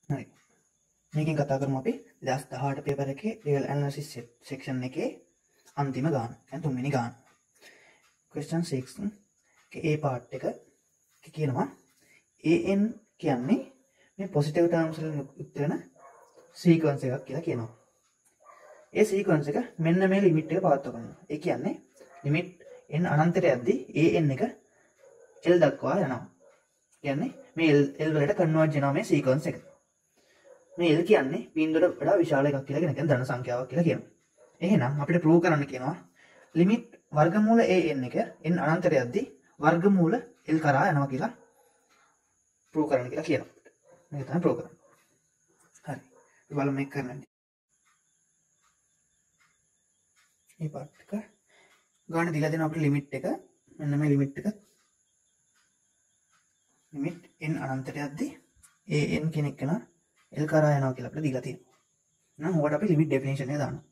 හරි. මේකෙන් කතා කරමු අපි 2018 පේපර් එකේ රියල් ඇනලිසිස් සෙක්ෂන් එකේ අන්තිම ගාන. يعني තුන්වෙනි ගාන. question 6 ඒ පාර්ට් එක කියනවා an කියන්නේ මේ පොසිටිව් ටර්ම්ස් වලින් යුක්ත වෙන සීක්වන්ස් එකක් කියලා කියනවා. ඒ සීක්වන්ස් එක මෙන්න මේ ලිමිට් එක පවත්වා ගන්නවා. ඒ කියන්නේ ලිමිට් n අනන්තයට යද්දී an එක l දක්වා යනවා. කියන්නේ මේ l වලට කන්වර්ජ් වෙනවා මේ සීක්වන්ස් එක. මේ l කියන්නේ බිඳුවට වඩා විශාල එකක් කියලා කියන ධන සංඛ්‍යාවක් කියලා කියනවා. එහෙනම් අපිට ප්‍රූව් කරන්න කියනවා ලිමිට් වර්ගමූල an එක n අනන්තයට යද්දී වර්ගමූල l කරා යනවා කියලා ප්‍රූව් කරන්න කියලා කියනවා. මේක තමයි ප්‍රූව් කරන්නේ. හරි. අපි බලමු මේක කරන්න. මේ පාර්ට් එක ගාන දීලා දෙනවා අපිට ලිමිට් එක. මෙන්න මේ ලිමිට් එක. ලිමිට් n අනන්තයට යද්දී an කියන එක නා l කරා යනවා කියලා අපිට දීලා තියෙනවා. එහෙනම් ඔකට අපි ලිමිට් ඩෙෆිනිෂන් එක දානවා.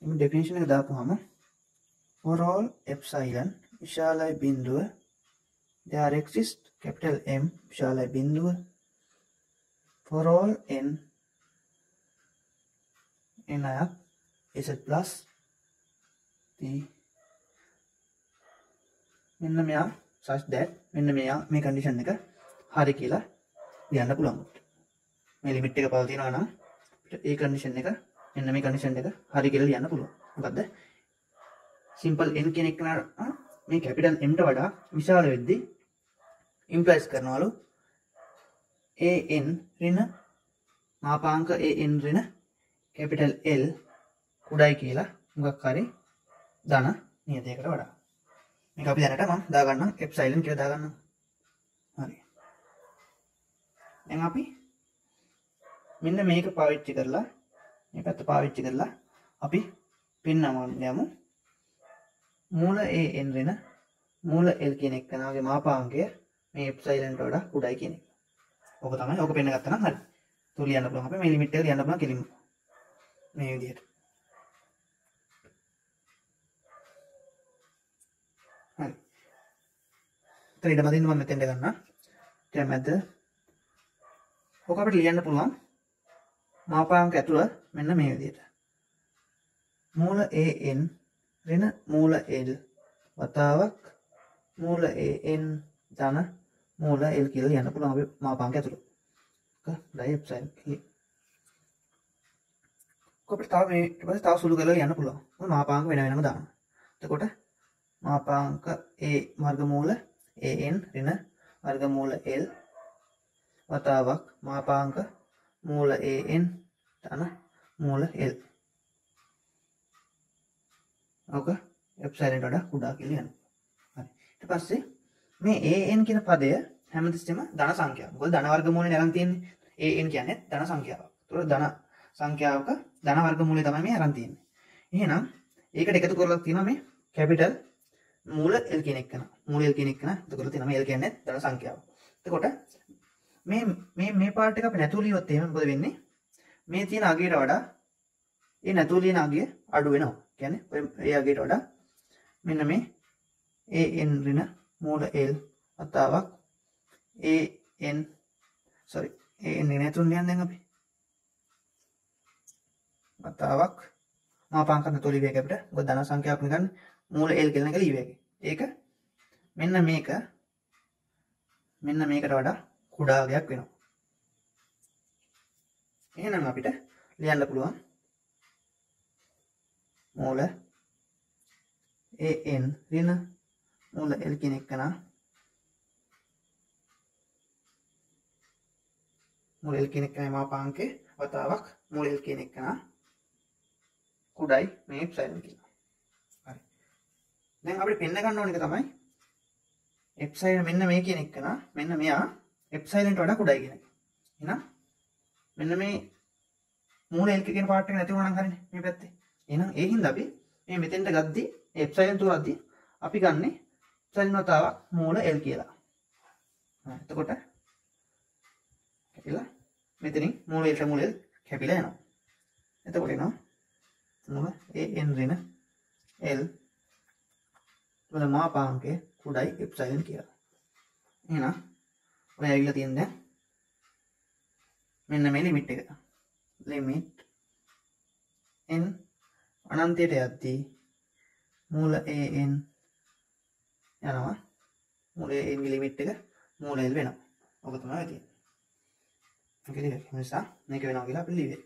ලිමිට් ඩෙෆිනිෂන් එක දාපුවාම for all epsilon විශාලයි බිඳුව there exists capital M විශාලයි බිඳුව for all n අයක් is a plus p මෙන්න මෙයා such that මෙන්න මෙයා මේ කන්ඩිෂන් එක හරි කියලා ලියන්න පුළුවන්. මේ ලිමිට් එක පවතිනවා නම් ඒ කන්ඩිෂන් එක මෙන්න මේ කන්ඩිෂන් එක හරි කියලා ලියන්න පුළුවන්. මොකද්ද? සිම්පල් n කියන එක මේ කැපිටල් m ට වඩා විශාල වෙද්දී ඉම්ප්ලයිස් කරනවලු an ඍණ මාපාංක an ඍණ කැපිටල් L කුඩයි කියලා මොකක් හරි ධන නියතයකට වඩා. මේක අපි දැනට මම දාගන්නම් එප්සයිලන් කියලා දාගන්නම්. හරි. දැන් අපි මෙන්න මේක පාවිච්චි කරලා මේ පැත්ත පාවිච්චි කරලා අපි පෙන්නන්න යමු. මූල an ඍණ මූල L කියන එකනාගේ මාපාංකය මේ එප්සයිලන්ට වඩා කුඩයි කියන එක. ඔක තමයි. ඔක පෙන්න ගත්තා නම් හරි. තුල ලියන්න පුළුවන්. අපි මේ ලිමිට් එක ලියන්න පුළුවන් කෙලින්ම. මේ විදිහට. හරි. ඊට මදින්න මම මෙතෙන්ට ගන්නවා. ඊට මැද ඔක අපිට ලියන්න පුළුවන් මාපාංක ඇතුළ මෙන්න මේ විදිහට. මූල an ඍණ මූල L වතාවක් මූල an ධන මූල L කියලා ලියන්න පුළුවන් අපි මාපාංක ඇතුළ. ඩයි එප්සයිලන් අපිට තව මේ ඊට පස්සේ තව සුළු කරලා ලියන්න පුළුවන්. මොකද මාපාංක වෙන වෙනම දානවා. එතකොට මාපාංක a වර්ගමූල an ඍණ වර්ගමූල l වතාවක් මාපාංක මූල an ධන මූල l. ඔක එප්සයිලන්ට වඩා කුඩා කියලා යනවා. හරි. ඊට පස්සේ මේ an කියන පදය හැමතිස්සෙම ධන සංඛ්‍යාවක්. මොකද ධන වර්ගමූලනේ අරන් තියෙන්නේ. an කියන්නේ ධන සංඛ්‍යාවක්. ඒතකොට ධන සංඛ්‍යාවක ධන වර්ගමූලය තමයි මේ අරන් තියෙන්නේ. එහෙනම් ඒකට එකතු කරලා තියෙනවා මේ කැපිටල් මූල L කියන එක නා. මූල L කියන එක නා. එතකොට තියෙනවා මේ L කියන්නේ ධන සංඛ්‍යාව. එතකොට මේ පාර්ට් එක අපි නැතුව ලියුවොත් එහෙම මොකද වෙන්නේ? මේ තියෙන අගයට වඩා ඒ නැතුව ලියන අගය අඩු වෙනවා. කියන්නේ ඒ අගයට වඩා මෙන්න මේ an ඍණ මූල L වතාවක් an නැතුව ලියන්න දැන් අපි වතාවක් මාපාංක නැතුව ලියුවේ අපිට. මොකද ධන සංඛ්‍යාවක් නිකන් මූල L කියලා එක ලියුවේ. ඒක මෙන්න මේකට වඩා කුඩාගයක් වෙනවා. එහෙනම් අපිට ලියන්න පුළුවන් මූල an ඍණ මූල L කියන එක නා මූල L කියන එක මාපාංකේ වතාවක් මූල L කියන එක නා කුඩයි මේ එප්සයිලන් කියලා. හරි. දැන් අපිට පෙන්න ගන්න ඕන එක තමයි එප්සයිලන් මෙන්න මේ කියන එක නා මෙන්න මෙයා එප්සයිලන්ට වඩා කුඩයි කියන එක. එහෙනම් මෙන්න මේ මූල L කියන පාර්ට් එක නැති වුණා නම් හරිනේ මේ පැත්තේ. එහෙනම් ඒ හින්දා අපි මේ මෙතෙන්ට ගද්දි එප්සයිලන් තුරද්දි අපි ගන්නෙ එප්සයිලන් වතාවක් මූල L කියලා. එතකොට කැපිලා මෙතනින් මූල L කැපිලා යනවා. එතකොට එනවා මූල an ඍණ L වල මාපාංකය කුඩයි එප්සයිලන් කියලා. එහෙනම් ඔය ඇවිල්ලා තියෙන දැන් මෙන්න මේ ලිමිට් එක. ලිමිට් n අනන්තයට යද්දී මූල an යනවා. මූල an ගේ ලිමිට් එක මූල l වෙනවා. ඔක තමයි තියෙන්නේ. ඔකේ ඒ නිසා මේක වෙනවා කියලා අපි ලියුවේ.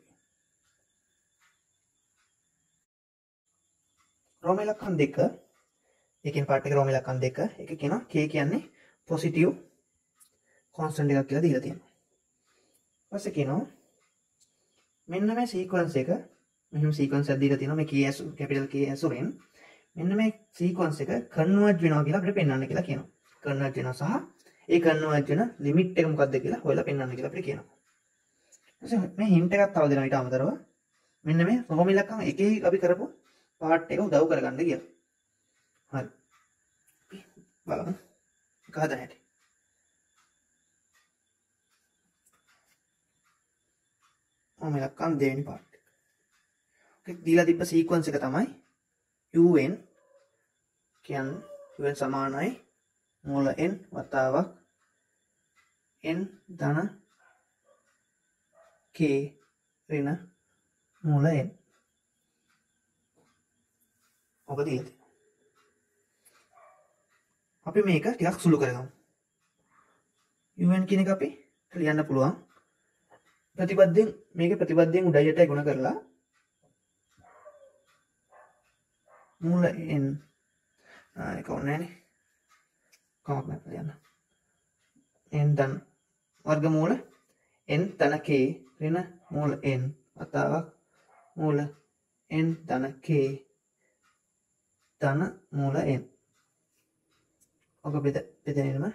රෝම ඉලක්කම් 2 එකෙන් පාර්ට් එක රෝම ඉලක්කම් 2 එක කියනවා k කියන්නේ පොසිටිව් කොන්ස්ටන්ට් එකක් කියලා දීලා තියෙනවා. ඊපස්සේ කියනවා මෙන්න මේ සීක්වන්ස් එක මෙහෙම සීක්වන්ස් එකක් දීලා තියෙනවා මේ k කැපිටල් k ඇසුරෙන් මෙන්න මේ සීක්වන්ස් එක කන්වර්ජ් වෙනවා කියලා අපිට පෙන්වන්න කියලා කියනවා. කන්වර්ජ් වෙනවා සහ ඒ කන්වර්ජ් වෙන ලිමිට් එක මොකක්ද කියලා හොයලා පෙන්වන්න කියලා අපිට කියනවා. ඊපස්සේ මේ හින්ට් එකක් තව දෙනවා ඊට අමතරව මෙන්න මේ රෝම ඉලක්කම් එකේ අපි කරපු පාර්ට් එක උදව් කරගන්න කියලා. හරි. බලමු. එක හදන්න හැටි. රෝම ඉලක්කම් දෙවෙනි පාර්ට් එක. ඔකේ දීලා තිබ්බ සීක්වන්ස් එක තමයි un කියන්නේ un සමානයි මූල n වතාවක් n ධන k ඍණ මූල n. ඔක දීලා තියෙනවා. අපි මේක ටිකක් සුළු කරගමු. un කියන එක අපි ලියන්න පුළුවන්. ප්‍රතිපදයෙන් මේකේ ප්‍රතිපදයෙන් උඩ යටයි ගුණ කරලා මූල n ඒක ඕනේ නේ. කොහොමද ලියන්න? n ධන වර්ගමූල n ධන k ඍණ මූල n වතාවක් මූල n ධන k ධන මූල n. ඔක බෙදෙන්නම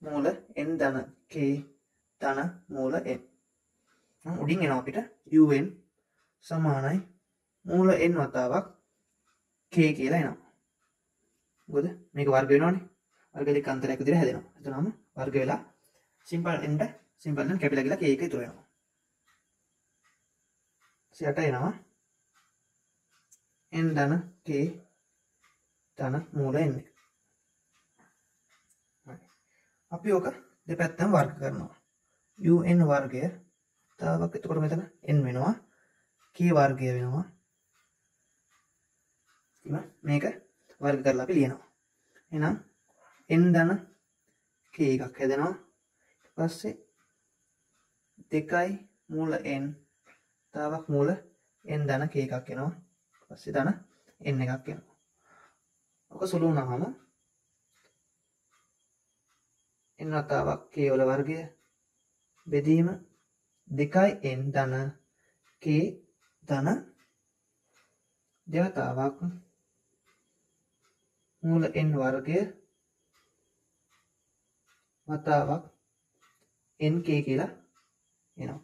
මූල n ධන k ධන මූල n. උඩින් එනවා අපිට un සමානයි මූල n වතාවක් k කියලා එනවා. මොකද මේක වර්ග වෙනවනේ. වර්ග දෙක අන්තරයක් විදිහට හැදෙනවා. එතනම වර්ග වෙලා simple n simple n capital කියලා k එක ඉතුරු වෙනවා. සියට එනවා n ධන k ධන මූල n. අපි ඕක දෙපැත්තම වර්ග කරනවා. un වර්ගය තාවක් එතකොට මෙතන n වෙනවා. k වර්ගය වෙනවා. මේක වර්ග කරලා අපි ලියනවා. එහෙනම් n ධන k එකක් හැදෙනවා. ඊට පස්සේ 2 මූල n තාවක් මූල n ධන k එකක් එනවා. ඊට පස්සේ ධන n එකක් එනවා. ඔක සුළු වුණාම n වතාවක් k වල වර්ගය බෙදීම 2n ධන k ධන දෙවතාවක් මූල n වර්ගය වතාවක් nk කියලා එනවා.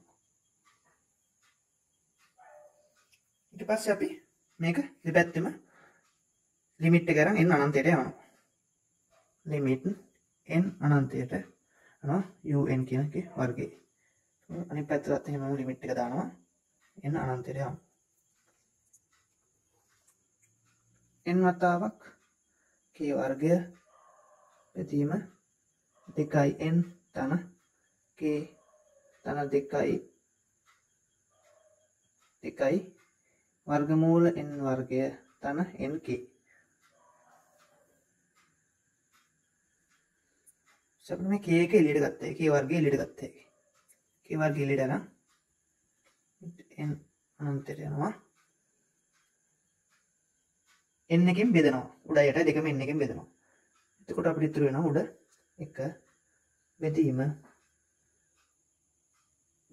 ඊට පස්සේ අපි මේක දෙපැත්තෙම ලිමිට් එක අරන් n අනන්තයට යනවා. ලිමිට් n අනන්තයට යනවා un කියන එකේ වර්ගය. අනිත් පැත්තට එහෙමම ලිමිට් එක දානවා n අනන්තයට යනවා. n වතාවක් k වර්ගය බෙදීම 2n ධන k ධන 2 වර්ගමූල n වර්ගය ධන nk. සබ්න මේ k එක එළියට ගත්තා. k වර්ගය එළියට ගත්තා. k වර්ගය එළියට යනවා. n අනන්තයට යනවා. n එකෙන් බෙදනවා. උඩ යට දෙකම n එකෙන් බෙදනවා. එතකොට අපිට ඉතුරු වෙනවා උඩ 1 බෙදීම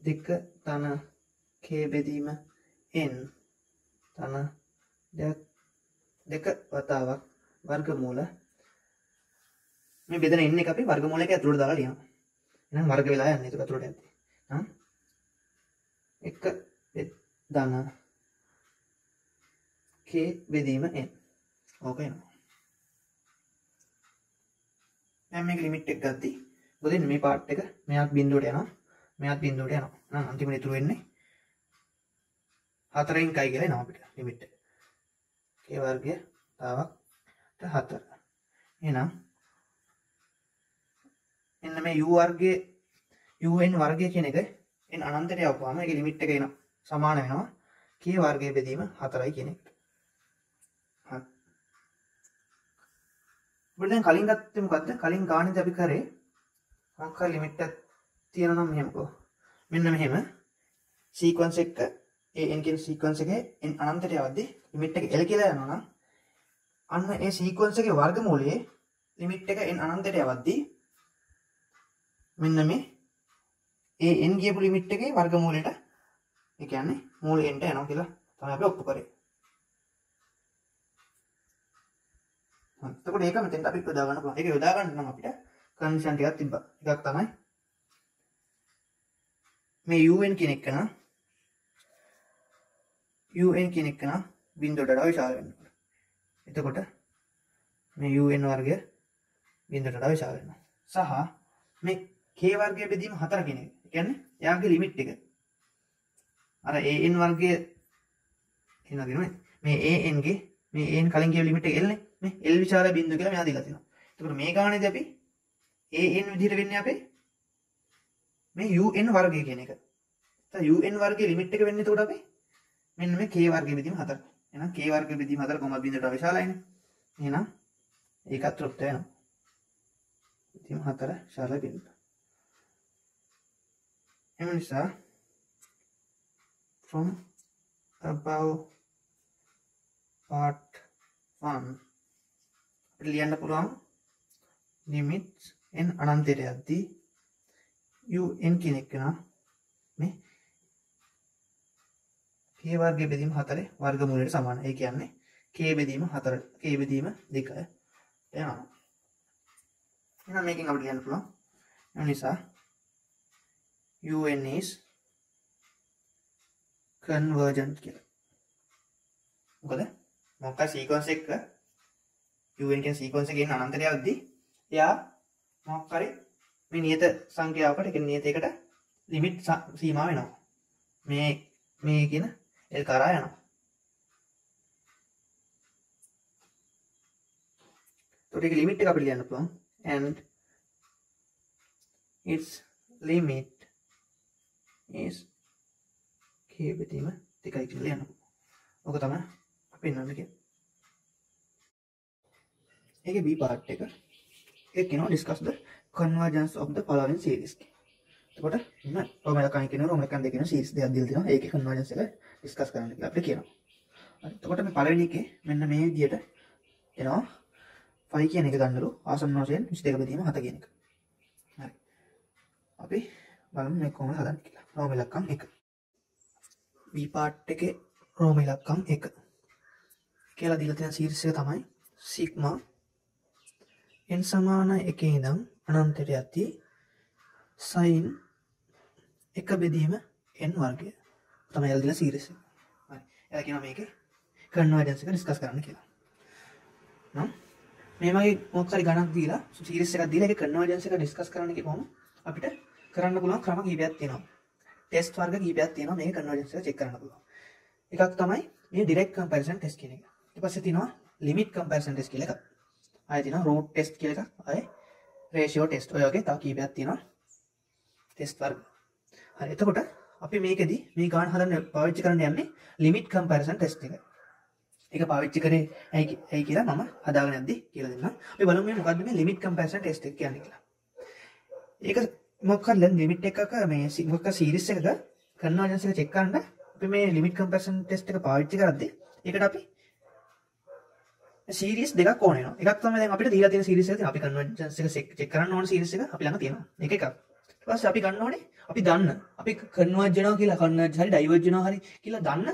2 ධන k බෙදීම n ධන 2 වතාවක් වර්ගමූල මේ බෙදෙන n එක අපි වර්ගමූල එක ඇතුළට දාලා ලියනවා. එහෙනම් වර්ග වෙලා යන්නේ ඒක ඇතුළට යද්දී. 1 ධන k බෙදීම n. ඕක එනවා. දැන් මේක ලිමිට් එක ගත්තී. මොකද මේ පාර්ට් එක මෙයාත් බිඳුවට යනවා. මෙයාත් බිඳුවට යනවා. එහෙනම් අන්තිමට ඉතුරු වෙන්නේ 4න් කයි කියලා එනවා අපිට ලිමිට් එක. k වර්ගය තාවක් 4. එහෙනම් එන්න මේ u වර්ගයේ un වර්ගය කියන එක n අනන්තයට යවපුවාම ඒකේ ලිමිට් එක එන සමාන වෙනවා k වර්ගය බෙදීම 4යි කියන එකට. හරි. අපිට දැන් කලින් ගත්තේ මොකද්ද? කලින් ගානේදී අපි කරේ මොකක් හරි ලිමිට් එකක් තියෙනවා නම් මෙහෙමකෝ. මෙන්න මෙහෙම සීක්වන්ස් එක an කියන සීක්වන්ස් එකේ n අනන්තයට යවද්දී ලිමිට් එක l කියලා යනවා නම් අන්න ඒ සීක්වන්ස් එකේ වර්ගමූලයේ ලිමිට් එක n අනන්තයට යවද්දී මෙන්න මේ n ගියපු ලිමිට් එකේ වර්ගමූලයට ඒ කියන්නේ මූල n ට යනවා කියලා තමයි අපි ඔප්පු කරේ. හරි. එතකොට ඒක මෙතෙන්ට අපි යොදා ගන්න පුළුවන්. ඒක යොදා ගන්න නම් අපිට කන්ඩිෂන් ටිකක් තිබ්බා. එකක් තමයි මේ un කියන එක නා බිඳුවට වඩා විශාල වෙන්න ඕන. එතකොට මේ un වර්ගය බිඳුවට වඩා විශාල වෙනවා. සහ මේ k වර්ගය බෙදීම 4 කියන එක. ඒ කියන්නේ එයාගේ ලිමිට් එක. අර an වර්ගය එනදිනේ මේ an ගේ මේ an කලින් කියව ලිමිට් එක l නේ. මේ l විශාල බිඳුව කියලා මෙයා දීලා තිනවා. එතකොට මේ ගානේදී අපි an විදිහට වෙන්නේ අපේ මේ un වර්ගය කියන එක. un වර්ගයේ ලිමිට් එක වෙන්නේ එතකොට අපි මෙන්න මේ k වර්ගය බෙදීම 4. එහෙනම් k වර්ගය බෙදීම 4 කොහොමද බිඳුවට විශාලයිනේ. එහෙනම් ඒකත් තෘප්ත වෙනවා. බෙදීම 4 විශාල බිඳුව. එම නිසා from above part 1 අපිට ලියන්න පුළුවන් limits n අනන්තයට යද්දී un කියන එක නා මේ k වර්ගය බෙදීම 4 වර්ගමූලයට සමානයි. ඒ කියන්නේ k බෙදීම 4 k බෙදීම 2 වෙනවා. එහෙනම් මේකෙන් අපිට ලියන්න පුළුවන්. ඒ නිසා un is convergent කියලා. මොකද මොකක් සීක්වන්ස් එක un කියන සීක්වන්ස් එකේ අනන්තයට යද්දී එයා මොකක් හරි මේ නියත සංඛ්‍යාවකට ඒ කියන්නේ නියතයකට ලිමිට් සීමා වෙනවා. මේ කියන l කරා යනවා. එතකොට ඒකේ ලිමිට් එක අපිට ලියන්න පුළුවන් and its limit is k බෙදීම 2යි කියලා ලියන්න පුළුවන්. ඔක තමයි අපි පෙන්වන්න කියන්නේ. ඒකේ b part එක ඒක කියනවා discuss the convergence of the following series. එතකොට ඉන්න රෝමලකන් කියන රෝමලකන් දෙක කියන series දෙකක් දීලා තියෙනවා. ඒකේ convergence එක discuss කරන්න කියලා අපිට කියනවා. හරි. එතකොට මේ පළවෙනි එකේ මෙන්න මේ විදියට එනවා 5 කියන එක ගන්නලු ආසන්න වශයෙන් 22 බෙදීම 7 කියන එක. හරි. අපි බලමු මේක කොහොමද හදන්නේ කියලා. රෝමලකන් 1. b part එකේ රෝමලකන් 1 කියලා දීලා තියෙන series එක තමයි sigma n සමාන 1 ඉඳන් අනන්තයට යද්දී sin 1 බෙදීම n වර්ගය තමයි එල් දීලා series එක. හරි. එයා කියනවා මේකේ convergence එක discuss කරන්න කියලා. නම් මේ වගේ මොකක් හරි ගණන් දීලා series එකක් දීලා ඒකේ convergence එක discuss කරන්න කිව්වම අපිට කරන්න පුළුවන් ක්‍රම කිහිපයක් තියෙනවා. ටෙස්ට් වර්ග කිහිපයක් තියෙනවා මේක convergence එක check කරන්න පුළුවන්. එකක් තමයි මේ direct comparison test කියන එක. ඊට පස්සේ තියෙනවා limit comparison test කියලා එකක්. ආයෙ තියෙනවා root test කියලා එකක්. ආයෙ ratio test. ඔය වගේ තව කිහිපයක් තියෙනවා test වර්ග. හරි. එතකොට අපි මේකෙදි මේ ගාන හදන්න පාවිච්චි කරන්න යන්නේ limit comparison test එක. ඒක පාවිච්චි කරේ ඇයි කියලා මම හදාගෙන යද්දි කියලා දෙන්නම්. අපි බලමු මේ මොකද්ද මේ limit comparison test එක කියන්නේ කියලා. ඒක මොකක්ද limit එකක මේ මොකක් series එකක convergence එක check කරන්න අපි මේ limit comparison test එක පාවිච්චි කරද්දී ඒකට අපි series දෙකක් ඕන වෙනවා. එකක් තමයි දැන් අපිට දීලා තියෙන series එක තියෙනවා. අපි convergence එක check කරන්න ඕන series එක අපි ළඟ තියෙනවා. මේක එකක්. ඊට පස්සේ අපි ගන්න ඕනේ අපි දන්න අපි converge වෙනවා කියලා converge හරි diverge වෙනවා හරි කියලා දන්න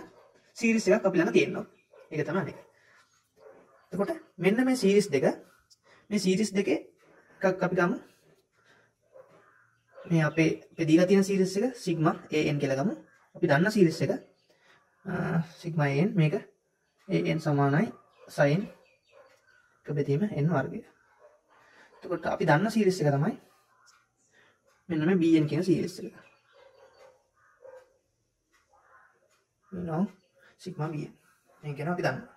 series එකක් අපි ළඟ තියෙනවා. ඒක තමයි මේක. එතකොට මෙන්න මේ series දෙකේ එකක් අපි ගමු. මේ අපේ දීලා තියෙන series එක sigma an කියලා ගමු. අපි දන්න series එක sigma an මේක an සමානයි sin 1 බෙදීම n වර්ගය. එතකොට අපි දන්න series එක තමයි මෙන්න මේ bn කියන series එක. නෝ sigma bn. මේක ගැන අපි දන්නවා.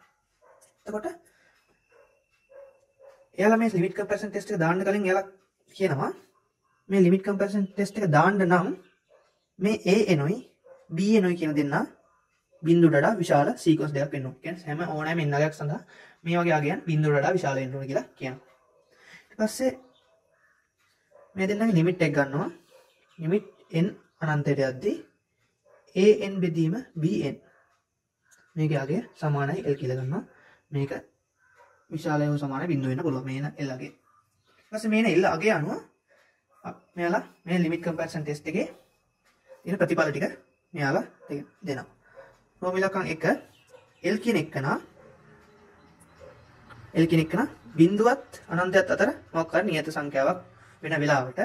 එතකොට එයාලා මේ limit comparison test එක දාන්න කලින් එයාලා කියනවා මේ ලිමිට් කම්පැරිසන් ටෙස්ට් එක දාන්න නම් මේ A එනොයි B එනොයි කියන දෙන්න බිඳුවට වඩා විශාල සීක්වන්ස් දෙකක් වෙන්න ඕනේ. කියන්නේ හැම ඕනෑම එන්නගයක් සඳහා මේ වගේ අගයන් බිඳුවට වඩා විශාල වෙන්න ඕනේ කියලා කියනවා. ඊට පස්සේ මේ දෙන්නගේ ලිමිට් එක ගන්නවා. ලිමිට් n අනන්තයට යද්දී an බෙදීම bn මේකේ අගය සමානයි l කියලා ගන්නවා. මේක විශාලය හෝ සමානයි බිඳුව වෙන්න පුළුවන් මේන l අගය. ඊට පස්සේ මේන l අගය අනුව මෙයාලා මේ ලිමිට් කම්පැරිසන් ටෙස්ට් එකේ තියෙන ප්‍රතිඵල ටික මෙයාලා දෙනවා. රෝම ඉලක්කම් 1 l කියන එකන බිඳුවත් අනන්තයත් අතර මොකක් හරි නියත සංඛ්‍යාවක් වෙන වෙලාවට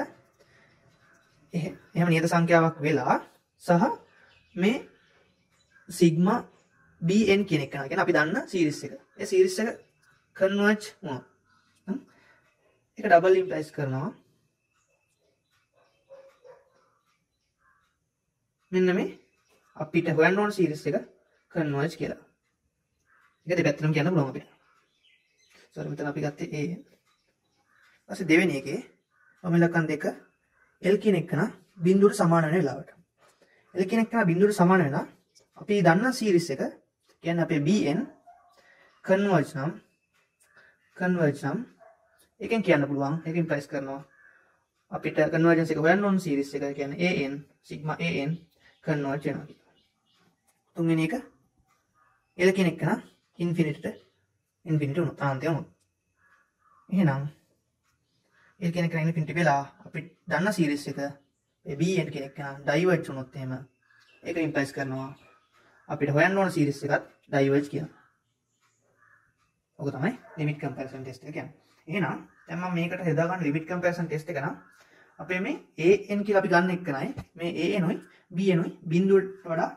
එහෙම නියත සංඛ්‍යාවක් වෙලා සහ මේ සිග්මා bn කියන එක කියන්නේ අපි දන්න සීරීස් එක. ඒ සීරීස් එක කන්වර්ජ් වුණා. ඒක ඩබල් ඉම්ප්ලයිස් කරනවා. මෙන්න මේ අපිට හොයන්න ඕන සීරීස් එක කන්වර්ජ් කියලා. ඒක දෙපැත්තටම කියන්න පුළුවන් අපිට. සෝරි මෙතන අපි ගත්තේ A. ඊපස්සේ දෙවෙනි එකේ මම ඉලක්කම් 2 L කියන එක නා බිඳුවට සමාන වෙන වෙලාවට. L කියන එක නා බිඳුවට සමාන වෙනවා. අපි දන්න සීරීස් එක කියන්නේ අපේ Bn කන්වර්ජ් නම් එකෙන් කියන්න පුළුවන්. ඒකෙන් ප්‍රයිස් කරනවා. අපිට කන්වර්ජන්ස් එක හොයන්න ඕන සීරීස් එක කියන්නේ an සිග්මා an කන්වර්ජ් වෙනවා කියලා. තුන්වෙනි එක L කියන එක නා ඉන්ෆිනිටි උනොත් අනන්තය උනොත්. එහෙනම් L කියන එක ඉන්ෆිනිටි වෙලා අපි දන්න සීරීස් එක Bn කියන එක නා ඩයිවර්ජ් වුණොත් එහෙම ඒක ඉම්ප්ලයිස් කරනවා අපිට හොයන්න ඕන සීරීස් එකත් ඩයිවර්ජ් කියනවා. ඔක තමයි ලිමිට් කම්පැරිසන් ටෙස්ට් එක කියන්නේ. එහෙනම් දැන් මම මේකට හදා ගන්න ලිමිට් කම්පැරිසන් ටෙස්ට් එක නම් අපේ මේ an කියලා අපි ගන්න එක නයි මේ an උයි bn උයි බිඳුවට වඩා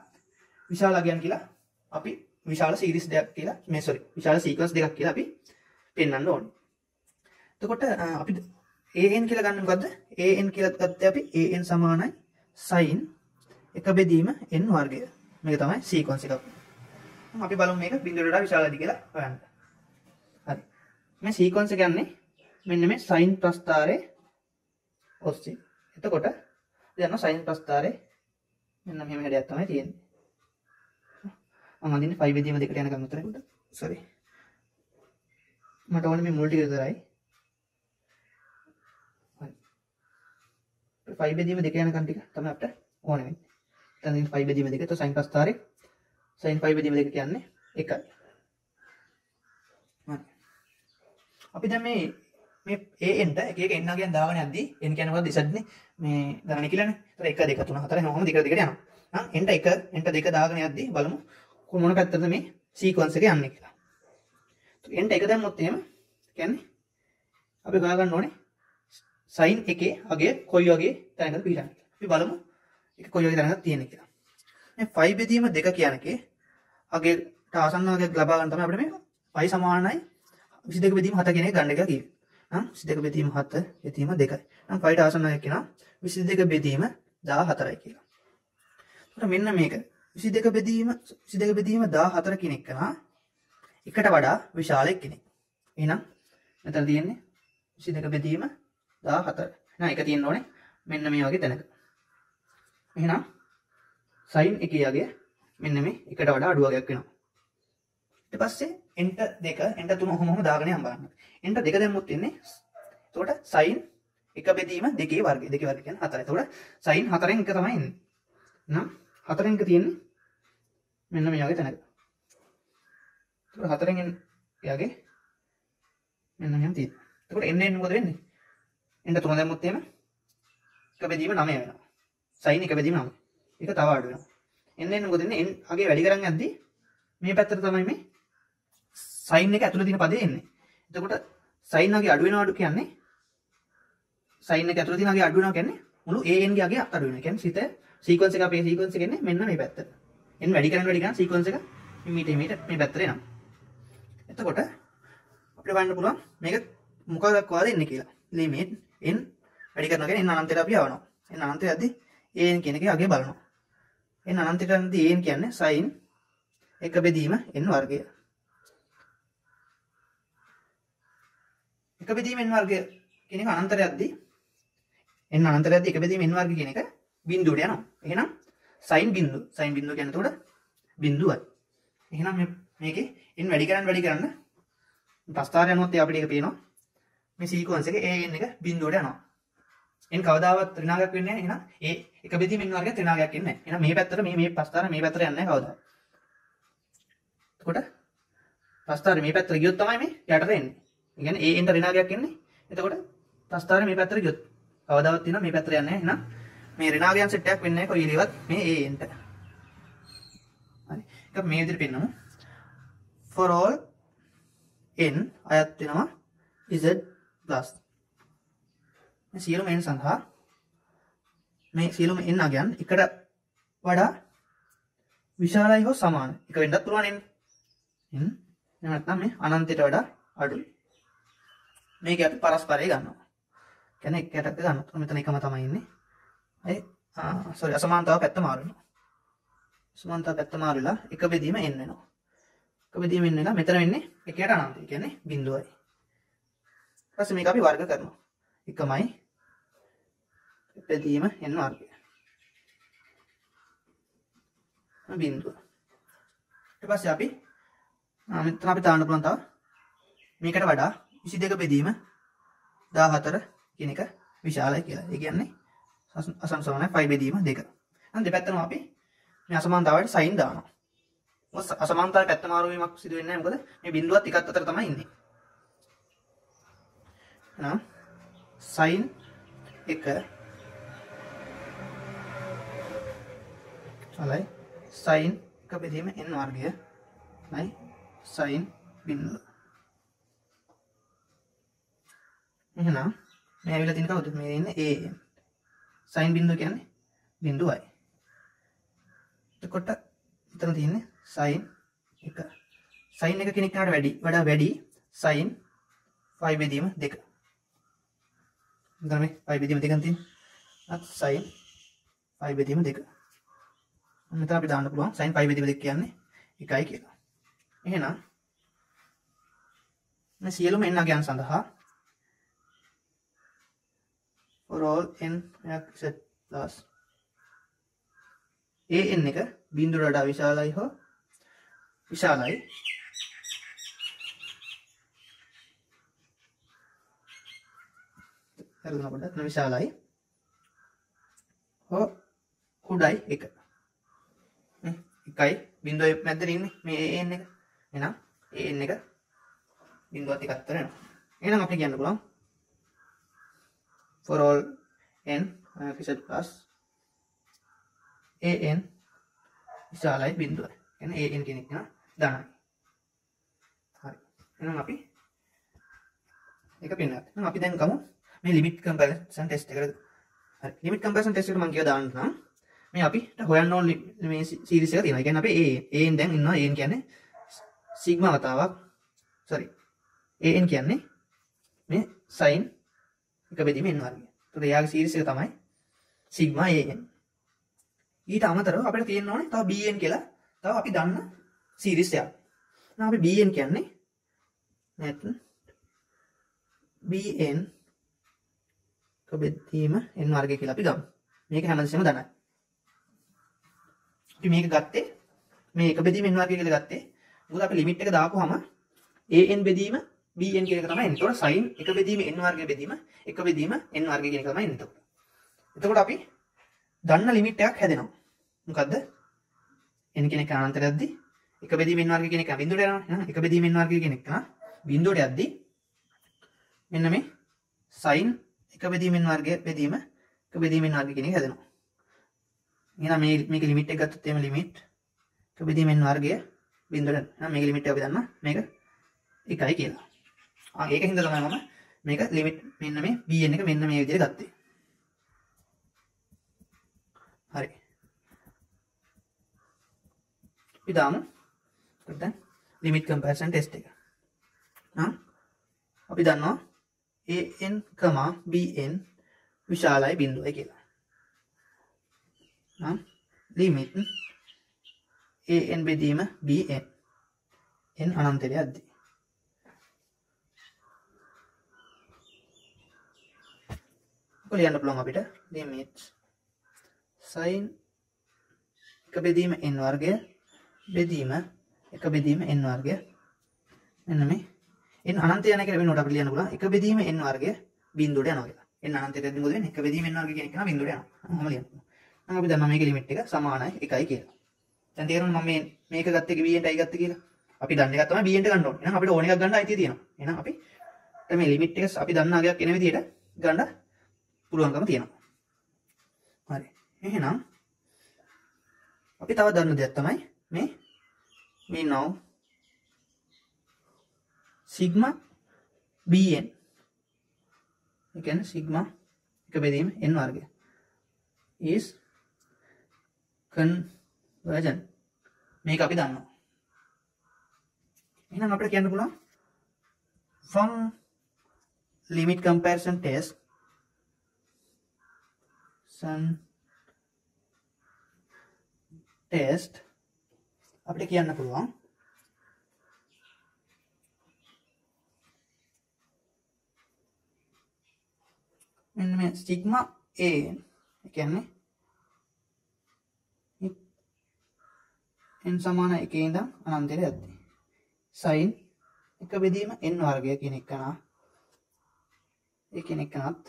විශාල අගයන් කියලා අපි විශාල සීරීස් දෙකක් කියලා විශාල සීක්වන්ස් දෙකක් කියලා අපි පෙන්වන්න ඕනේ. එතකොට අපි an කියලා ගන්න මොකද්ද? an කියලා ගත්තේ අපි an සමානයි sin 1 බෙදීම n වර්ගය. මේක තමයි සීක්වන්ස් එක. අපි බලමු මේක බිඳුවට වඩා විශාලද කියලා හොයන්න. හරි. මේ සීක්වන්ස් එක යන්නේ මෙන්න මේ sin ප්‍රස්ථාරයේ ඔස්සේ. එතකොට දැන් sin ප්‍රස්ථාරයේ මෙන්න මෙහෙම හැඩයක් තමයි තියෙන්නේ. මම අඳින්නේ 5 බෙදීම දෙකට යන ගමන් උතරේ පොඩ්ඩක්. සෝරි. මට ඕනේ මේ මුල් ටික විතරයි. හරි. 5 බෙදීම දෙක යන කන් ටික තමයි අපිට ඕනේ වෙන්නේ. දැන් 5 බෙදීම දෙක. તો sin ප්‍රස්ථාරයේ sin 5 බෙදීම දෙක කියන්නේ 1යි. හරි. අපි දැන් මේ an ට එක එක n ගියන් දාගෙන යද්දී n කියන්නේ මොකද්ද ඉස්සද්නේ මේ ගණන කියලානේ. ඒතර 1 2 3 4 හැමෝම දෙකට යනවා. නම් n ට 1 n ට 2 දාගෙන යද්දී බලමු මොන පැත්තටද මේ සීක්වන්ස් එක යන්නේ කියලා. n ට 1 දැම්මොත් එහෙම කියන්නේ අපි ගා ගන්න ඕනේ sin එකේ අගය කොයි වගේ තැනකද පිළිගන්නේ. අපි බලමු ඒක කොයි වගේ තැනකද තියෙන්නේ කියලා. මේ 5 බෙදීම 2 කියන එකේ අගයට ආසන්න අගයක් ලබා ගන්න තමයි අපිට මේ 5 සමානයි 22 බෙදීම 7 කියන එක ගන්න එක කිව්වේ. නම් 22 බෙදීම 7 බෙදීම 2යි. නම් 5ට ආසන්න අගයක් කියනවා 22 බෙදීම 14යි කියලා. එතකොට මෙන්න මේක 22 බෙදීම 14 කියන එක නා එකට වඩා විශාල කෙනෙක්. එහෙනම් මෙතන තියෙන්නේ 22 බෙදීම 14. නෑ එක තියෙන්න ඕනේ මෙන්න මේ වගේ තැනක. එහෙනම් sin එකේ අගය මෙන්න මේ එකට වඩා අඩු අගයක් වෙනවා. ඊට පස්සේ enter 2 enter 3 ඔහොම දාගෙන යන්න බලන්න. enter 2 දැම්මොත් එන්නේ එතකොට sin 1 බෙදීම 2 වර්ගය. 2 වර්ගය කියන්නේ 4. එතකොට sin 4න් 1 තමයි එන්නේ. නම් 4න් 1 තියෙන්නේ මෙන්න මේ වගේ තැනක. එතකොට 4න් එයාගේ මෙන්න මෙහෙම තියෙනවා. එතකොට එන්නේ මොකද වෙන්නේ? enter 3 දැම්මොත් එහෙම 1 බෙදීම 9 වෙනවා. sin 1 බෙදීම 9. ඒක තව අඩු වෙනවා. එන්නේ මොකද වෙන්නේ? n අගේ වැඩි කරන් යද්දී මේ පැත්තට තමයි මේ sin එක ඇතුළේ තියෙන පදේ එන්නේ. එතකොට sin අගේ අඩු වෙනවා කියන්නේ sin එක ඇතුළේ තියෙන අගේ අඩු වෙනවා කියන්නේ මුළු an ගේ අගේ අඩු වෙනවා. කියන්නේ සිත සීක්වන්ස් එක අපේ සීක්වන්ස් එක එන්නේ මෙන්න මේ පැත්තට. n වැඩි කරන් සීක්වන්ස් එක මීට මේ පැත්තට එනවා. එතකොට අපිට බලන්න පුළුවන් මේක මොකක් දක්වාද එන්නේ කියලා. ලිමිට් n වැඩි කරනවා කියන්නේ n අනන්තයට අපි යවනවා. n අනන්තයට යද්දී an කියන එකේ අගේ බලනවා. n අනන්තයට යද්දී an කියන්නේ sin 1 බෙදීම n වර්ගය. 1 බෙදීම n වර්ගය කියන එක අනන්තයට යද්දී n අනන්තයේදී එක බෙදීම n වර්ග කියන එක බිඳුවට යනවා. එහෙනම් sin බිඳුව කියන්නේ එතකොට බිඳුවයි. එහෙනම් මේකේ n වැඩි කරන්න ප්‍රස්ථාරය යනොත් අපිට ඒක පේනවා. මේ සීක්වන්ස් එකේ an එක බිඳුවට යනවා. n කවදාවත් ඍණාගයක් වෙන්නේ නැහැ. එහෙනම් ඒ එක බෙදීම n වර්ගයක් ඍණාගයක් එන්නේ නැහැ. එහෙනම් මේ පැත්තට මේ ප්‍රස්ථාරය මේ පැත්තට යන්නේ නැහැ කවදාවත්. එතකොට ප්‍රස්ථාරය මේ පැත්තට ගියොත් තමයි මේ යටට එන්නේ. ඒ කියන්නේ an ට ඍණාගයක් එන්නේ. එතකොට ප්‍රස්ථාරය මේ පැත්තට ගියොත් කවදාවත් තියෙනවා මේ පැත්තට යන්නේ නැහැ. එහෙනම් මේ ඍණාගයන් සෙට් එකක් වෙන්නේ නැහැ කොයිලිවත් මේ an ට. හරි. ඒක මේ විදිහට පෙන්නමු. for all n අයත් වෙනවා z plus මේ සියලුම n සඳහා මේ සියලුම n අගයන් එකට වඩා විශාලයි හෝ සමානයි. එක වෙන්නත් පුළුවන් n. එහෙනම් නැත්නම් මේ අනන්තයට වඩා අඩුයි. මේක අපි පරස්පරය ගන්නවා. කියන්නේ එක යටක ගන්නවා. මෙතන එකම තමයි ඉන්නේ. හරි අසමානතාව පැත්ත මාරු වෙනවා. සමානතාව පැත්ත මාරු වෙලා එක බෙදීම n වෙනවා. එක බෙදීම n වෙනවා මෙතන වෙන්නේ එකයට අනන්තය. කියන්නේ බිඳුවයි. ඊට පස්සේ මේක අපි වර්ග කරනවා. එකමයි බෙදීම n වර්ගය. බිඳුව. ඊට පස්සේ අපි මෙතන අපි දාන්න පුළුවන් තව මේකට වඩා 22 බෙදීම 14 කියන එක විශාලයි කියලා. ඒ කියන්නේ අසමසමයි 5 බෙදීම 2. එහෙනම් දෙපැත්තම අපි මේ අසමානතාවයට sin දානවා. මොකද අසමානතාවයේ පැත්ත මාරු වීමක් සිදු වෙන්නේ නැහැ. මොකද මේ බිඳුවත් එකත් අතර තමයි ඉන්නේ. එහෙනම් sin 1 සලයි sin 1 බෙදීම n වර්ගය නයි sin බිඳුව. එහෙනම් මේ ඇවිල්ලා තියෙන කවුද? මේ ඉන්නේ an. sin බිඳුව කියන්නේ බිඳුවයි. එතකොට මෙතන තියෙන්නේ sin 1. sin 1 කෙනෙක් කාට වඩා වැඩි sin 5 බෙදීම 2. දැන් මේ 5 බෙදීම 2 තියෙන්නේ. අත් sin 5 බෙදීම 2. මෙතන අපි දාන්න පුළුවන් sin 5 බෙදීම 2 කියන්නේ 1යි කියලා. එහෙනම් මේ සියලුම n අගයන් සඳහා for all n z plus an එක බිඳුවට වඩා විශාලයි හෝ විශාලයි හරිද පොඩ්ඩක් විශාලයි හෝ කුඩයි 1 එකයි බිඳුවයි මැද්දේ ඉන්නේ මේ an එක. එහෙනම් an එක බිඳුවත් එකක් අතර යනවා. එහෙනම් අපිට කියන්න පුළුවන් for all n z plus an විශාලයි බිඳුවයි. කියන්නේ an කෙනෙක් නා ධනයි. හරි. එහෙනම් අපි ඒක පෙන්නනවා. එහෙනම් අපි දැන් ගමු මේ limit comparison test එකට. හරි. limit comparison test එකට මම කියලා දාන්න නම් මේ අපිට හොයන්න ඕන මේ සීරීස් එක තියෙනවා. ඒ කියන්නේ අපි an දැන් ඉන්නවා an කියන්නේ සිග්මා වතාවක් an කියන්නේ මේ sin එක බෙදීම n වර්ගය. ඒතකොට එයාගේ සීරීස් එක තමයි සිග්මා an. ඊට අමතරව අපිට තියෙන්න ඕනේ තව bn කියලා තව අපි දන්න සීරීස් එකක්. එහෙනම් අපි bn කියන්නේ නැත්නම් bn එක බෙදීම n වර්ගය කියලා අපි ගමු. මේක හැමදෙස්සෙම දනයි. අපි මේක ගත්තේ මේ එක බෙදීම n වර්ගය කියලා ගත්තේ මොකද අපි ලිමිට් එක දාපුවාම an බෙදීම bn කියන එක තමයි එන්නේ. ඒතකොට sin එක බෙදීම n වර්ගය බෙදීම එක බෙදීම n වර්ගය කියන එක තමයි එන්නේ. එතකොට අපි දන්න ලිමිට් එකක් හැදෙනවා. මොකද්ද? n කෙනෙක් අනන්තයට යද්දි එක බෙදීම n වර්ගය කියන එක බිඳුවට යනවා. එහෙනම් එක බෙදීම n වර්ගය කියන එක බිඳුවට යද්දි මෙන්න මේ sin එක බෙදීම n වර්ගය බෙදීම එක බෙදීම n වර්ගය කියන එක හැදෙනවා. එහෙනම් මේක ලිමිට් එක ගත්තොත් එimhe ලිමිට් එක බෙදීම n වර්ගය බිඳුවට. එහෙනම් මේක ලිමිට් එක අපි දන්නා මේක 1යි කියලා. ඒක හින්දා තමයි මම මේක ලිමිට් මෙන්න මේ bn එක මෙන්න මේ විදිහට ගත්තේ. හරි. අපි දාමු. දැන් limit comparison test එක. අපි දන්නවා an, bn විශාලයි බිඳුවයි කියලා. limit an බෙදීම bn n අනන්තයට යද්දී. ඔක ලියන්න පුළුවන් අපිට limit sin එක බෙදීම n වර්ගය බෙදීම එක බෙදීම n වර්ගය මෙන්න මේ n අනන්තය යන එක වෙනකොට අපිට ලියන්න පුළුවන් එක බෙදීම n වර්ගය බිඳුවට යනවා කියලා. n අනන්තයට යද්දි මොකද වෙන්නේ? එක බෙදීම n වර්ගය කියන එක නා බිඳුවට යනවා. මම ලියන්න. නම් අපි දන්නවා මේකේ ලිමිට් එක සමානයි 1යි කියලා. දැන් තේරෙනවද මම මේක ගත්ත එක b න්ටයි ගත්තේ කියලා? අපි දන්න එකක් තමයි b න්ට ගන්න ඕනේ. එහෙනම් අපිට ඕන එකක් ගන්න අයිතිය තියෙනවා. එහෙනම් අපි මේ ලිමිට් එක අපි දන්න අගයක් එන විදිහට ගන්න පුළුවන්කම තියෙනවා. හරි. එහෙනම් අපි තව දන්න දෙයක් තමයි මේ we know sigma bn. ඒ කියන්නේ sigma එක බෙදීම n වර්ගය is convergent. මේක අපි දන්නවා. එහෙනම් අපිට කියන්න පුළුවන් from limit comparison test අපිට කියන්න පුළුවන් මෙන්න මේ sigma a ඒ කියන්නේ n සමාන 1 ඉඳන් අනන්තයට යද්දී sin එක බෙදීම n වර්ගය කියන එක නා ඒ කියන එකනත්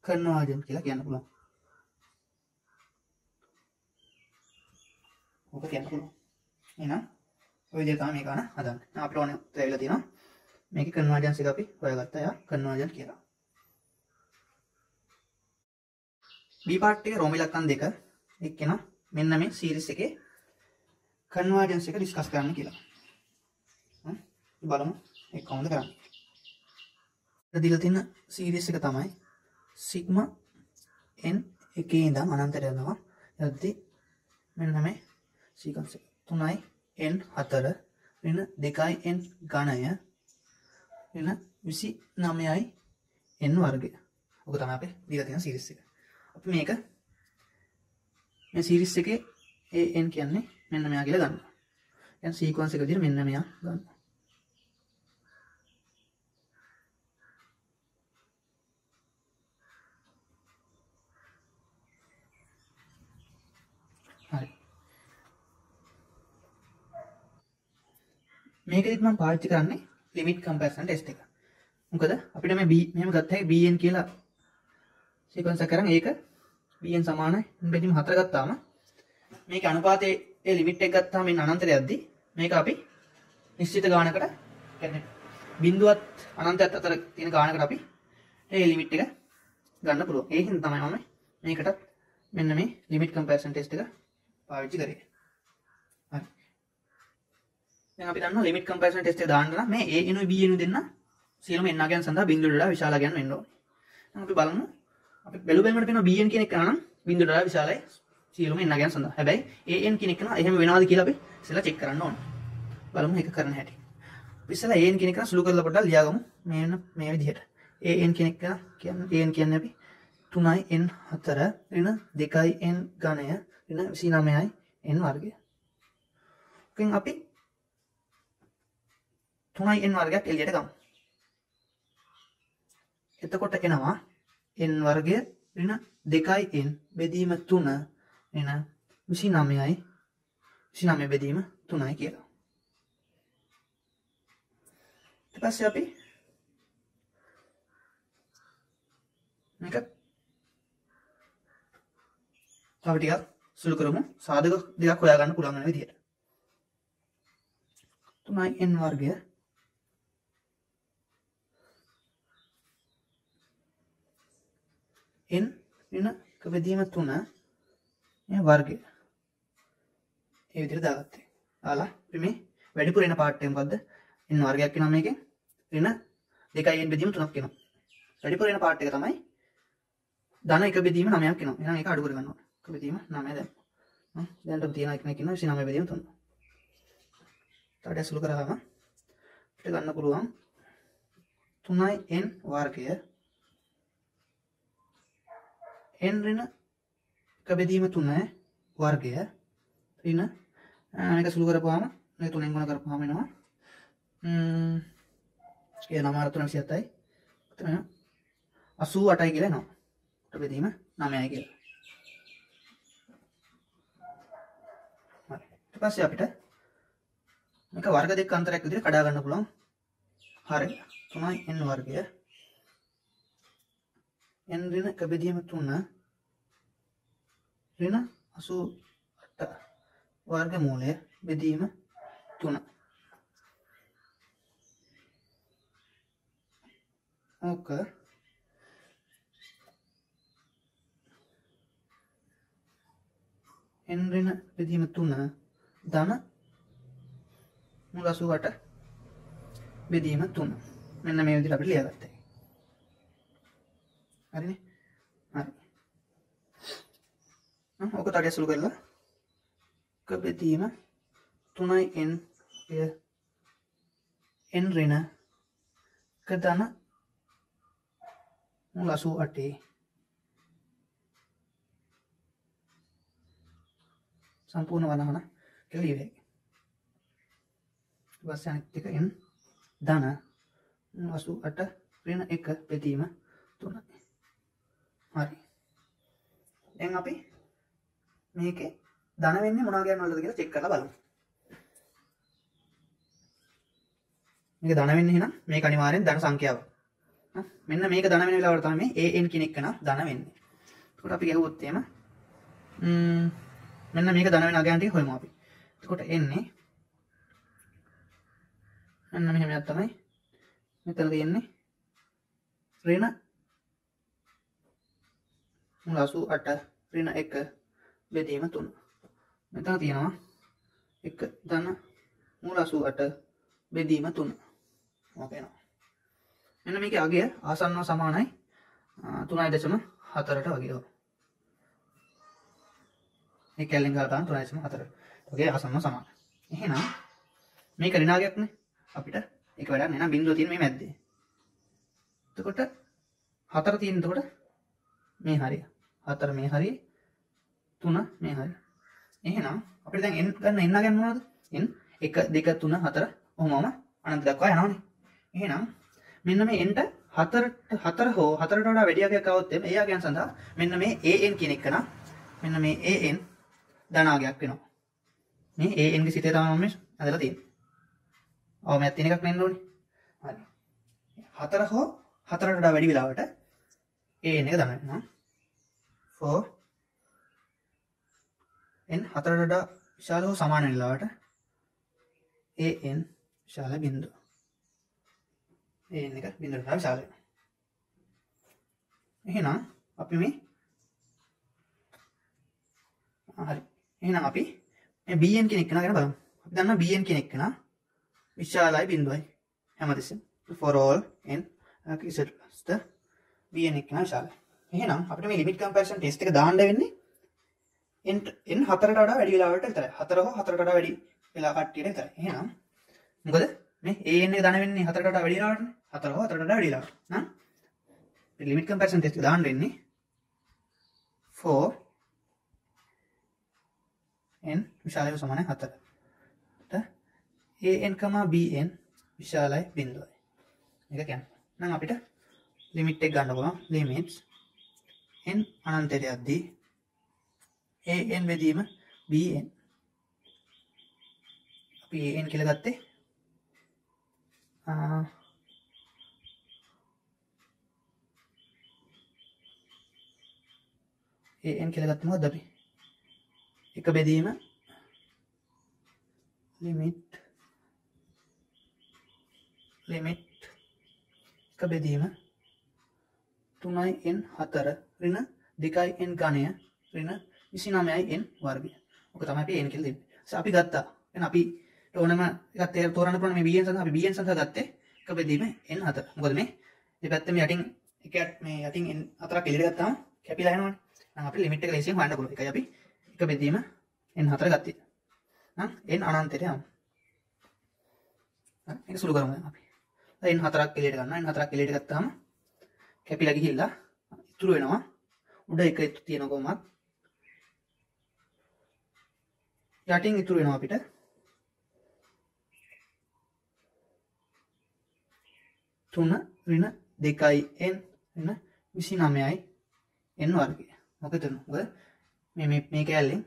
convergent කියලා කියන්න පුළුවන්. ඔක කියන්න පුළුවන්. එහෙනම් ඔය විදිහට තමයි මේක ගන්න හදන්නේ. අපිට ඕනේ තේවිලා තියෙනවා. මේකේ convergence එක අපි හොයාගත්තා. එයා convergent කියලා. B part එකේ රෝම ඉලක්කම් දෙක එක්කෙන මෙන්න මේ සීරීස් එකේ convergence එක ඩිස්කස් කරන්න කියලා. බලමු ඒක කොහොමද කරන්නේ. දීලා තියෙන සීරීස් එක තමයි sigma n එකේ ඉඳන් අනන්තයට යනවා. යද්දී මෙන්න මේ සීකන්ස් එක 3යි n 4 වෙන 2යි n ඝනය වෙන 29යි n වර්ගය. ඔක තමයි අපේ දීලා තියෙන සීරීස් එක. අපි මේක මේ සීරීස් එකේ an කියන්නේ මෙන්න මෙයා කියලා ගන්නවා. දැන් සීක්වන්ස් එක විදිහට මෙන්න මෙයා ගන්නවා. හරි. මේකෙදිත් මම පාවිච්චි කරන්නේ limit comparison test එක. මොකද අපිට මේ b මෙහෙම ගත්ත හැකි bn කියලා සීක්වන්ස් එක කරන් ඒක bn සමානයි n බෙදීම 4 ගත්තාම මේක අනුපාතයේ ඒ ලිමිට් එක ගත්තාම ඉන්න අනන්තයට යද්දි මේක අපි නිශ්චිත ගානකට කියන්නේ බිඳුවත් අනන්තයත් අතර තියෙන ගානකට අපි ඒ ලිමිට් එක ගන්න පුළුවන්. ඒ හින්දා තමයි මම මේකටත් මෙන්න මේ limit comparison test එක පාවිච්චි කරේ. හරි. දැන් අපි දන්නවා limit comparison test එක දාන්න නම් මේ a එනුයි b එනුයි දෙන්න සියලුම n අගයන් සඳහා බිඳුවට වඩා විශාල අගයන් වෙන්න ඕනේ. දැන් අපි බලමු අපි බැලුවෙන්මට පේනවා bn කියන එක නම් බිඳුවට වඩා විශාලයි සියලුම n අගයන් සඳහා. හැබැයි an කියන එක නම් එහෙම වෙනවද කියලා අපි ඉස්සෙල්ලා චෙක් කරන්න ඕනේ. බලමු ඒක කරන්න හැටි. අපි ඉස්සෙල්ලා an කියන එක සුළු කරලා පොඩ්ඩක් ලියාගමු. මේ විදිහට. an කියන එක කියන්නේ an කියන්නේ අපි 3යි n 4 ඍණ 2යි n ඝනය ඍණ 29යි n වර්ගය. ඔකෙන් අපි 3යි n වර්ගයක් එළියට ගමු. එතකොට එනවා n වර්ගය ඍණ 2යි n බෙදීම 3 ඍණ 29යි 29 බෙදීම 3යි කියලා. ඊට පස්සේ අපි මේක තව ටිකක් සුළු කරමු. සාධක දෙකක් හොයාගන්න පුළුවන් වෙන විදිහට. 3යි n වර්ගය n ඍණ එක බෙදීම 3 මේ වර්ගය. ඒ විදිහට දාගත්තේ. ආලා අපි මේ වැඩිපුර එන පාර්ට් එක මොකද්ද? n වර්ගයක් වෙනවා මේකෙන්. ඍණ 2යි n බෙදීම 3ක් වෙනවා. වැඩිපුර එන පාර්ට් එක තමයි ධන එක බෙදීම 9ක් වෙනවා. එහෙනම් ඒක අඩු කර ගන්න ඕනේ. එක බෙදීම 9 දැන්. දැන් තියෙන එක ඉන්නවා 29 බෙදීම 3. ඊට ඇසුළු කරාම අපිට ගන්න පුළුවන් 3යි n වර්ගය n ඍණ එක බෙදීම 3 වර්ගය ඍණ මේක සුළු කරපුවාම මේ 3ෙන් ගුණ කරපුවාම එනවා ඒ 9 3 27යි 88යි කියලා එනවා. බෙදීම 9යි කියලා. හරි. ඊට පස්සේ අපිට මේක වර්ග දෙක අන්තරයක් විදිහට කඩා ගන්න පුළුවන්. හරි. 3යි n වර්ගය n ඍණ එක බෙදීම 3 ඍණ 88 වර්ගමූලය බෙදීම 3. ඕක n ඍණ බෙදීම 3 ධන මුල 88 බෙදීම 3. මෙන්න මේ විදිහට අපිට ලියාගත්තා. හරිනේ. හරි. ඕක තඩිය සුළු කරලා ක බෙදීම 3යි n n ඍණ ක ධන මුල 88 සම්පූර්ණ වනහන කියලා ලියුවේ. ඊපස්සේ අනිත් එක n ධන 88 ඍණ 1 බෙදීම 3යි. හරි. දැන් අපි මේකේ ධන වෙන්නේ මොනවා ගන්නවලද කියලා චෙක් කරලා බලමු. මේක ධන වෙන්නේ එහෙනම් මේක අනිවාර්යෙන් ධන සංඛ්‍යාවක්. මෙන්න මේක ධන වෙන වෙලාවට තමයි මේ an කියන එක නා ධන වෙන්නේ. එතකොට අපි ගහුවොත් එහෙම මෙන්න මේක ධන වෙන අගයන් ටික හොයමු අපි. එතකොට එන්නේ මෙන්න මෙහෙමයක් තමයි. මෙතන තියෙන්නේ ඍණ මුල 88 ඍණ 1 බෙදීම 3. මෙතන තියෙනවා 1 ධන මුල 88 බෙදීම 3. ඕකේනවා. මෙන්න මේකේ අගය ආසන්නව සමානයි 3.4ට වගේ. මේ කැලෙන් ගාලා ගන්න 3.4ට. ඔගේ ආසන්නව සමානයි. එහෙනම් මේක ඍණාගයක් නේ. අපිට ඒක වැඩක් නෑ. එහෙනම් බිඳුව තියෙන මේ මැද්දේ. එතකොට 4 තියෙන එතකොට මේ හරිය. 4 මේ හරිය. 3 මේ හරිය. එහෙනම් අපිට දැන් n ගන්න n ගන්න මොනවද? n 1 2 3 4 ඔහොමම අනන්ත දක්වා යනවානේ. එහෙනම් මෙන්න මේ n ට 4 හෝ 4ට වඩා වැඩි අගයක් આવොත් එමේ ඒ අගයන් සඳහා මෙන්න මේ an කියන එක නා මෙන්න මේ an ධනාගයක් වෙනවා. මේ an ගේ සිතේ තමයි මම ඇදලා තියෙන්නේ. අවමයක් තියෙන එකක් නෙන්න ඕනේ. හරි. 4 හෝ 4ට වඩා වැඩි වෙලාවට an එක ධන වෙනවා. for n 4ට වඩා විශාල හෝ සමාන වෙලාවට an විශාල බිඳුව. an එක බිඳුවට වඩා විශාල වෙනවා. එහෙනම් අපි මේ හරි. එහෙනම් අපි මේ bn කියන එක ගැන බලමු. අපි දන්නවා bn කියන එක නා විශාලයි බිඳුවයි හැමතිස්සෙම for all n is the bn එක නා විශාලයි. එහෙනම් අපිට මේ limit comparison test එක දාන්න වෙන්නේ n 4ට වඩා වැඩි වෙලාවට විතරයි. 4 හෝ 4ට වඩා වැඩි වෙලා කට්ටියට විතරයි. එහෙනම් මොකද මේ an එක ධන වෙන්නේ 4ට වඩා වැඩි වෙලාවටනේ. 4 හෝ 4ට වඩා වැඩි වෙලාවට. නම් limit comparison test එක දාන්න වෙන්නේ for n විශාලයි සමානයි 4. an, bn විශාලයි බිඳුවයි. මේක කියන්නේ. නම් අපිට ලිමිට් එක ගන්න පුළුවන්. limits n අනන්තයට යද්දී an බෙදීම bn. අපි an කියලා ගත්තේ an කියලා ගත්තේ මොකද්ද අපි? එක බෙදීම limit එක බෙදීම 3යි n 4 ඍණ 2යි n ඝනය ඍණ 29යි n වර්ගය. ඔක තමයි අපි n කියලා දෙන්නේ. අපි ගත්තා. එහෙනම් අපි ඕනම එකක් තෝරන්න පුළුවන් මේ bn සඳහා අපි bn සඳහා ගත්තේ එක බෙදීම n 4. මොකද මේ දෙපැත්තෙම යටින් එකක් මේ යටින් n 4ක් එළියට ගත්තාම කැපිලා යනවනේ. නම් අපිට ලිමිට් එක ලේසියෙන් හොයන්න පුළුවන්. ඒකයි අපි එක බෙදීම n 4 ගත්තේ. නම් n අනන්තයට යනවා. හරි. මේක සුළු කරමු දැන් අපි. n 4ක් එළියට ගන්නවා. n 4ක් එළියට ගත්තාම කැපිලා ගිහිල්ලා ඉතුරු වෙනවා උඩ එක තියෙන කොමත් යටින් ඉතුරු වෙනවා අපිට 3 ඍණ 2යි n ඍණ 29යි n වර්ගය. මොකද මේ කෑල්ලෙන්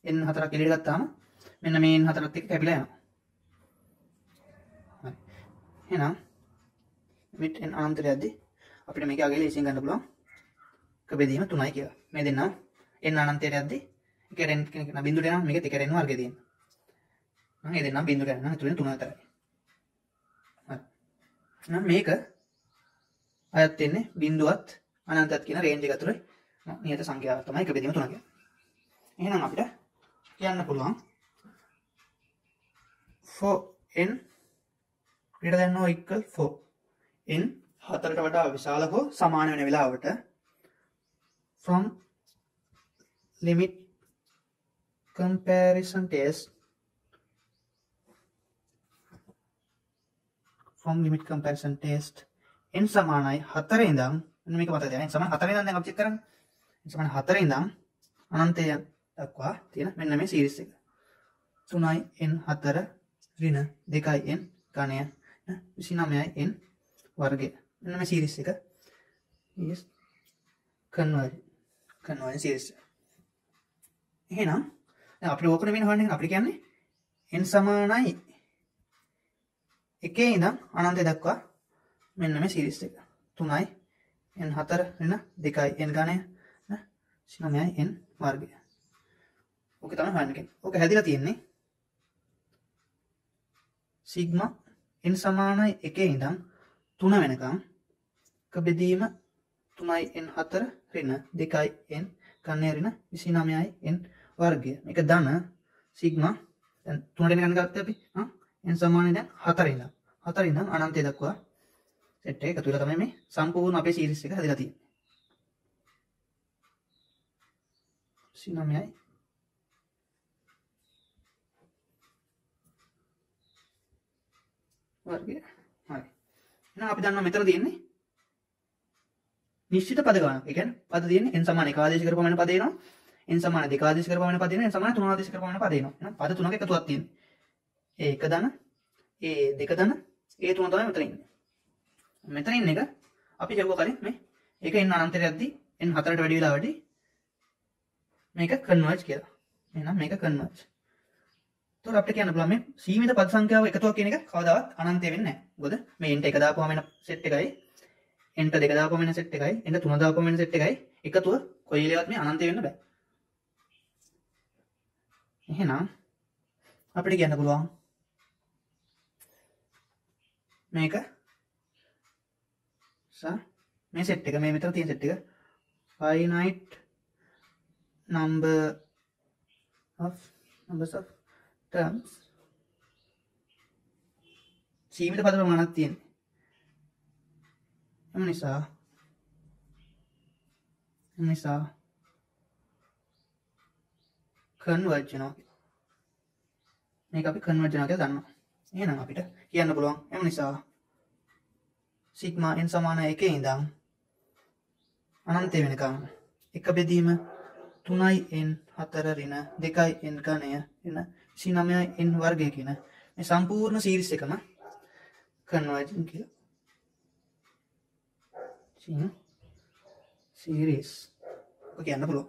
n 4ක් එළියට ගත්තාම මෙන්න මේ n 4ත් එක්ක කැපිලා යනවා. හරි. එහෙනම් limit n අනන්තයේදී අපිට මේක අගය ලේසියෙන් ගන්න පුළුවන්. එක බෙදීම 3යි කියලා. මේ දෙන්නා n අනන්තයේදී එක n කෙනෙක් බිඳුවට යනවා මේකත් එක n වර්ගය තියෙනවා. මම ඒ දෙන්නා බිඳුවට යනවා එතකොට 3 විතරයි. හරි. එහෙනම් මේක අයත් වෙන්නේ බිඳුවත් අනන්තයත් කියන රේන්ජ් එක අතර නියත සංඛ්‍යාවක් තමයි එක බෙදීම 3 කියන්නේ. එහෙනම් අපිට කියන්න පුළුවන් for n greater than or equal 4 n 4ට වඩා විශාල හෝ සමාන වෙන වෙලාවට from limit comparison test n සමානයි 4 ඉඳන් මෙන්න මේක මතක තියාගන්න n සමාන 4 ඉඳන් දැන් අපි චෙක් කරන්නේ n සමාන 4 ඉඳන් අනන්තය දක්වා තියෙන මෙන්න මේ සීරීස් එක 3යි n 4 ඍණ 2යි n ඝනය 29යි n වර්ගය මෙන්න මේ සීරීස් එක is convergent series. එහෙනම් දැන් අපිට ඕක නෙමෙයි හොයන්නේ අපිට කියන්නේ n සමානයි 1 ඉඳන් අනන්තය දක්වා මෙන්න මේ සීරීස් එක 3යි n 4 ඍණ 2යි n ඝනය 29යි n වර්ගය. ඕක තමයි හොයන්නේ. ඕක හැදිලා තියෙන්නේ සිග්මා n සමානයි 1 ඉඳන් 3 වෙනකම් එක බෙදීම 3යි n 4 ඍණ 2යි n ඝනය ඍණ 29යි n වර්ගය. මේක ධන සිග්මා දැන් 3 වෙනකන් ගත්තා අපි n සමානයි දැන් 4 ඉඳන් 4 ඉඳන් අනන්තය දක්වා සෙට් එක එකතු වෙලා තමයි මේ සම්පූර්ණ අපේ සීරීස් එක හදලා තියෙන්නේ. 29යි වර්ගය. හරි. එහෙනම් අපි දන්නවා මෙතන තියෙන්නේ නිශ්චිත පද ගණන. ඒ කියන්නේ පද තියෙන්නේ n සමාන 1 ආදේශ කරපුවම වෙන පද එනවා. n සමාන 2 ආදේශ කරපුවම වෙන පද එනවා. n සමාන 3 ආදේශ කරපුවම වෙන පද එනවා. එහෙනම් පද තුනක එකතුවක් තියෙනවා. ඒ 1 ධන, ඒ 2 ධන, ඒ 3 තමයි මෙතන ඉන්නේ. මෙතන ඉන්න එක අපි කියවුවා කලින් මේ ඒක n අනන්තයට යද්දී n 4ට වැඩි වෙලාවදී මේක කන්වර්ජ් කියලා. එහෙනම් මේක කන්වර්ජ්. ඒතකොට අපිට කියන්න පුළුවන් මේ සීමිත පද සංඛ්‍යාව එකතුවක් කියන එක කවදාවත් අනන්තය වෙන්නේ නැහැ. මොකද මේ n ට 1 දාපුවම වෙන සෙට් එකයි n ට 2 දාපුවම වෙන සෙට් එකයි n ට 3 දාපුවම වෙන සෙට් එකයි එකතුව කොයි වෙලාවත් මේ අනන්තය වෙන්න බෑ. එහෙනම් අපිට කියන්න පුළුවන් මේක මේ සෙට් එක මේ මෙතන තියෙන සෙට් එක finite numbers of terms සීමිත පද ප්‍රමාණයක් තියෙනවා. එම නිසා කන්වර්ජ් වෙනවා. මේක අපි කන්වර්ජ් වෙනවා කියලා දන්නවා. එහෙනම් අපිට කියන්න පුළුවන් එම නිසා සිග්මා n සමාන 1 ඉඳන් අනන්තය වෙනකම් එක බෙදීම 3යි n 4 ඍණ 2යි n ඝනය ඍණ 29යි n වර්ගය කියන මේ සම්පූර්ණ සීරීස් එකම කන්වර්ජන් කියලා. සීරීස් ඔක කියන්න පුළුවන්.